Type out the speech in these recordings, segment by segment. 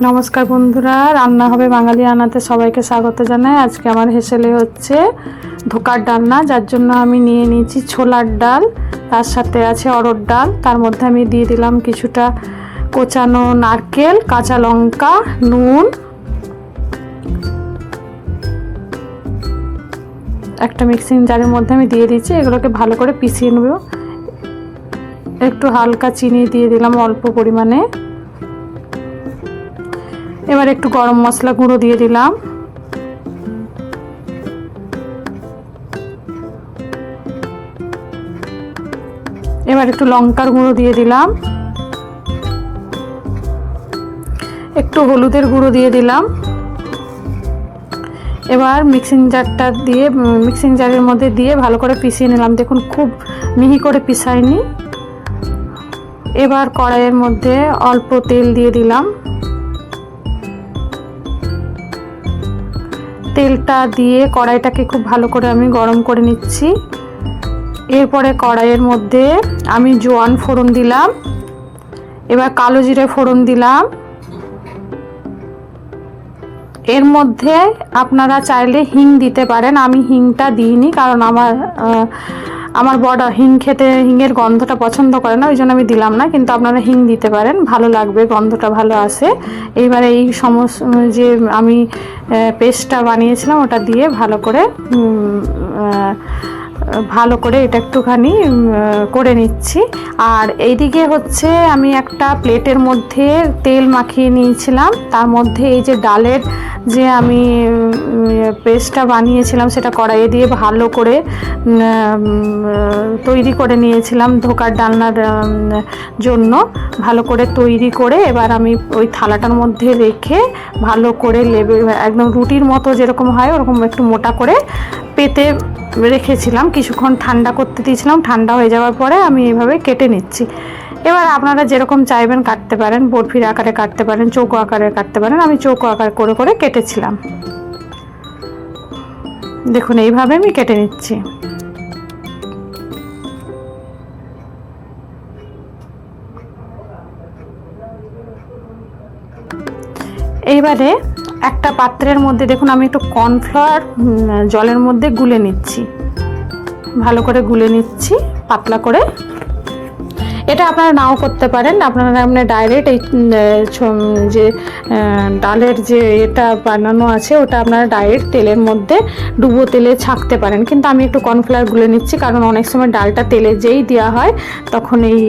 নমস্কার বন্ধুরা, রান্না হবে বাঙালি রান্নাতে সবাইকে স্বাগত জানাই। আজকে আমার হেসেলে হচ্ছে ধোকার ডালনা, যার জন্য আমি নিয়ে নিয়েছি ছোলার ডাল, তার সাথে আছে অড়হর ডাল, তার মধ্যে আমি দিয়ে দিলাম কিছুটা কোচানো নারকেল, কাঁচা লঙ্কা, নুন, একটা মিক্সিং জারের মধ্যে আমি দিয়ে দিচ্ছি। এগুলোকে ভালো করে পিষিয়ে নেব। একটু হালকা চিনি দিয়ে দিলাম অল্প পরিমাণে। এবার একটু গরম মশলা গুঁড়ো দিয়ে দিলাম, এবার একটু লঙ্কার গুঁড়ো দিয়ে দিলাম, একটু হলুদের গুঁড়ো দিয়ে দিলাম। এবার মিক্সিং জারের মধ্যে দিয়ে ভালো করে পিষিয়ে নিলাম। দেখুন খুব মিহি করে পিষাইনি। এবার কড়াইয়ের মধ্যে অল্প তেল দিয়ে দিলাম। তেলটা দিয়ে কড়াইটাকে খুব ভালো করে আমি গরম করে নিচ্ছি। এরপরে কড়াইয়ের মধ্যে আমি জোয়ান ফোড়ন দিলাম, এবার কালো জিরে ফোড়ন দিলাম। এর মধ্যে আপনারা চাইলে হিং দিতে পারেন, আমি হিংটা দিইনি, কারণ আমার বড় হিংয়ের গন্ধটা পছন্দ করে না, ওই জন্য আমি দিলাম না। কিন্তু আপনারা হিং দিতে পারেন, ভালো লাগবে, গন্ধটা ভালো আসে। এইবারে এই সমস্ত যে আমি পেস্টটা বানিয়েছিলাম ওটা দিয়ে ভালো করে এটা একটুখানি করে নিচ্ছি। আর এইদিকে হচ্ছে আমি একটা প্লেটের মধ্যে তেল মাখিয়ে নিয়েছিলাম, তার মধ্যে এই যে ডালের যে আমি পেস্টটা বানিয়েছিলাম সেটা কড়াইয়ে দিয়ে ভালো করে তৈরি করে নিয়েছিলাম ধোকার ডালনার জন্য। ভালো করে তৈরি করে এবার আমি ওই থালাটার মধ্যে রেখে ভালো করে একদম রুটির মতো যেরকম হয় ওরকম একটু মোটা করে পেতে রেখেছিলাম। কিছুক্ষণ ঠান্ডা করতে দিয়েছিলাম, ঠান্ডা হয়ে যাওয়ার পরে আমি এইভাবে কেটে নিচ্ছি। এবার আপনারা যেরকম চাইবেন কাটতে পারেন, বরফির আকারে কাটতে পারেন, চৌকো আকারে কাটতে পারেন। আমি চৌকো আকার করে করে কেটেছিলাম। দেখুন এইভাবে আমি কেটে নিচ্ছি। এইবারে একটা পাত্রের মধ্যে দেখুন আমি একটু কর্নফ্লাওয়ার জলের মধ্যে গুলে নিচ্ছি, ভালো করে গুলে নিচ্ছি পাতলা করে। এটা আপনারা নাও করতে পারেন, আপনারা ডাইরেক্ট এই যে ডালের যে এটা বানানো আছে ওটা আপনারা ডাইরেক্ট তেলের মধ্যে ডুবো তেলে ছাঁকতে পারেন। কিন্তু আমি একটু কর্নফ্লাওয়ার গুলে নিচ্ছি, কারণ অনেক সময় ডালটা তেলে যেই দেওয়া হয় তখন এই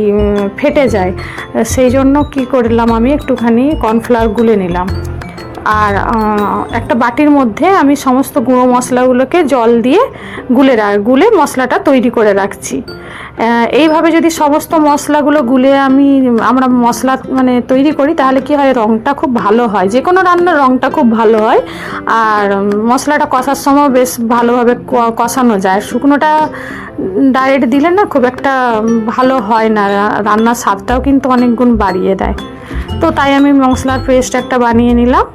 ফেটে যায়। সেই জন্য কি করলাম, আমি একটুখানি কর্নফ্লাওয়ার গুলে নিলাম। আর একটা বাটির মধ্যে আমি সমস্ত গুঁড়ো মশলাগুলোকে জল দিয়ে গুলে মশলাটা তৈরি করে রাখছি। এইভাবে যদি সমস্ত মশলাগুলো গুলে আমরা মশলা তৈরি করি, তাহলে কি হয়, রঙটা খুব ভালো হয়, যে কোনো রান্নার রঙটা খুব ভালো হয়। আর মশলাটা কষার সময় বেশ ভালোভাবে কষানো যায়। শুকনোটা ডাইরেক্ট দিলে না খুব একটা ভালো হয় না, রান্নার স্বাদটাও কিন্তু অনেক গুণ বাড়িয়ে দেয়। তো তাই আমি মশলার পেস্ট একটা বানিয়ে নিলাম।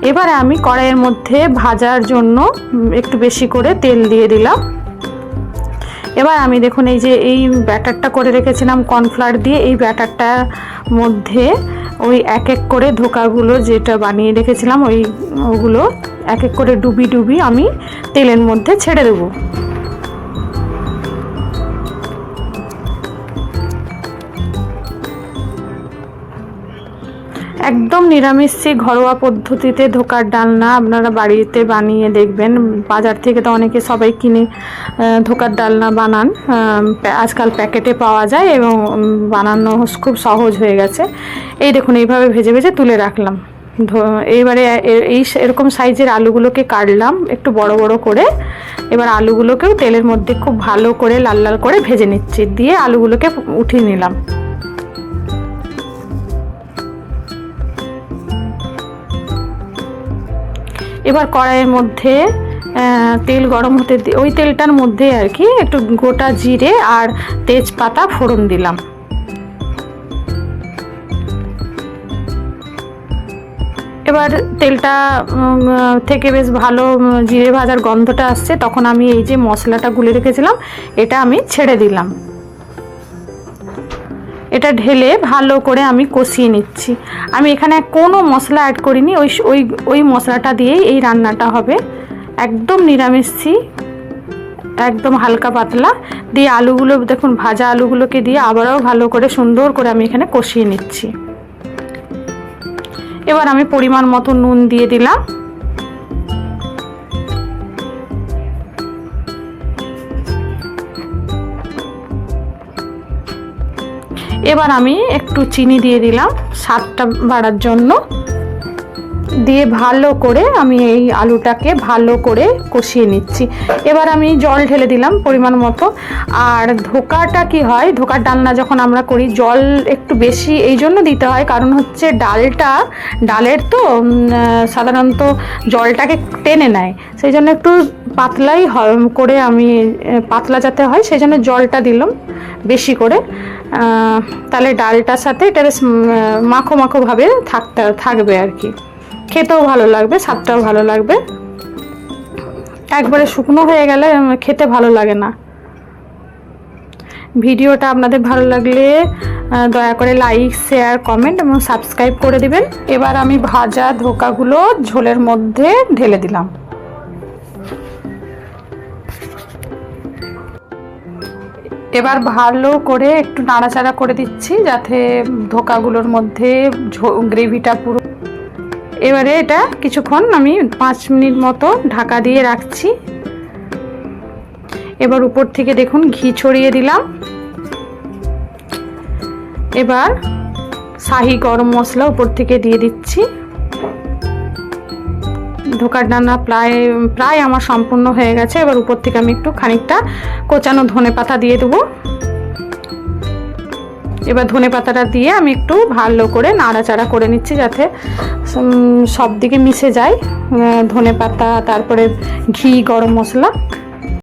এবারে আমি কড়াইয়ের মধ্যে ভাজার জন্য একটু বেশি করে তেল দিয়ে দিলাম। এবার আমি দেখুন এই ব্যাটারটা করে রেখেছিলাম কর্নফ্লাওয়ার দিয়ে, এই ব্যাটারটার মধ্যে ওই এক এক করে ধোকাগুলো যেটা বানিয়ে রেখেছিলাম ওগুলো এক এক করে ডুবি আমি তেলের মধ্যে ছেড়ে দেবো। একদম নিরামিষ ঘরোয়া পদ্ধতিতে ধোকার ডালনা আপনারা বাড়িতে বানিয়ে দেখবেন। বাজার থেকে তো সবাই কিনে ধোকার ডালনা বানান, আজকাল প্যাকেটে পাওয়া যায় এবং বানানো খুব সহজ হয়ে গেছে। এই দেখুন এইভাবে ভেজে ভেজে তুলে রাখলাম। এইবারে এরকম সাইজের আলুগুলোকে কাটলাম একটু বড় বড় করে। এবার আলুগুলোকেও তেলের মধ্যে খুব ভালো করে লাল লাল করে ভেজে নিচ্ছি, দিয়ে আলুগুলোকে উঠিয়ে নিলাম। এবার কড়াইয়ের মধ্যে তেল গরম হতে ওই তেলটার মধ্যে আর কি একটু গোটা জিরে আর তেজপাতা ফোড়ন দিলাম। এবার তেলটা থেকে বেশ ভালো জিরে ভাজার গন্ধটা আসছে, তখন আমি এই যে মশলাটা গুলে রেখেছিলাম এটা আমি ছেড়ে দিলাম। এটা ঢেলে ভালো করে আমি কষিয়ে নিচ্ছি। আমি এখানে কোনো মশলা অ্যাড করিনি, ওই মশলাটা দিয়েই এই রান্নাটা হবে। একদম নিরামিষি, একদম হালকা পাতলা দিয়ে আলুগুলো দেখুন, ভাজা আলুগুলোকে দিয়ে আবারও ভালো করে সুন্দর করে আমি এখানে কষিয়ে নিচ্ছি। এবার আমি পরিমাণ মতো নুন দিয়ে দিলাম। এবার আমি একটু চিনি দিয়ে দিলাম স্বাদটা বাড়ার জন্য, দিয়ে ভালো করে আমি এই আলুটাকে ভালো করে কষিয়ে নিচ্ছি। এবার আমি জল ঢেলে দিলাম পরিমাণ মতো। আর ধোকাটা কি হয়, ধোকার ডালনা যখন আমরা করি জল একটু বেশি এই জন্য দিতে হয়, কারণ হচ্ছে ডালের তো সাধারণত জলটাকে টেনে নেয়, সেই জন্য একটু পাতলাই করে আমি পাতলা যাতে হয় সেই জন্য জলটা দিলাম বেশি করে। তাহলে ডালটার সাথে এটা বেশ মাখো মাখোভাবে থাকবে আর কি, খেতেও ভালো লাগবে, স্বাদটাও ভালো লাগবে। একবারে শুকনো হয়ে গেলে খেতে ভালো লাগে না। ভিডিওটা আপনাদের ভালো লাগলে দয়া করে লাইক, শেয়ার, কমেন্ট এবং সাবস্ক্রাইব করে দিবেন। এবার আমি ভাজা ধোকাগুলো ঝোলের মধ্যে ঢেলে দিলাম। এবার ভালো করে একটু নাড়াচাড়া করে দিচ্ছি যাতে ধোকাগুলোর মধ্যে গ্রেভিটা পুরো। এবারে এটা কিছুক্ষণ আমি 5 মিনিট মতো ঢাকা দিয়ে রাখছি। এবার উপর থেকে দেখুন ঘি ছড়িয়ে দিলাম। এবার শাহি গরম মশলা উপর থেকে দিয়ে দিচ্ছি। ধোকার ডালনা প্রায় আমার সম্পূর্ণ হয়ে গেছে। এবার উপর থেকে আমি একটু খানিকটা কোচানো ধনেপাতা দিয়ে দেবো। এবার ধনেপাতাটা দিয়ে আমি একটু ভালো করে নাড়াচাড়া করে নিচ্ছি যাতে সব দিকে মিশে যায় ধনেপাতা, তারপরে ঘি, গরম মশলা।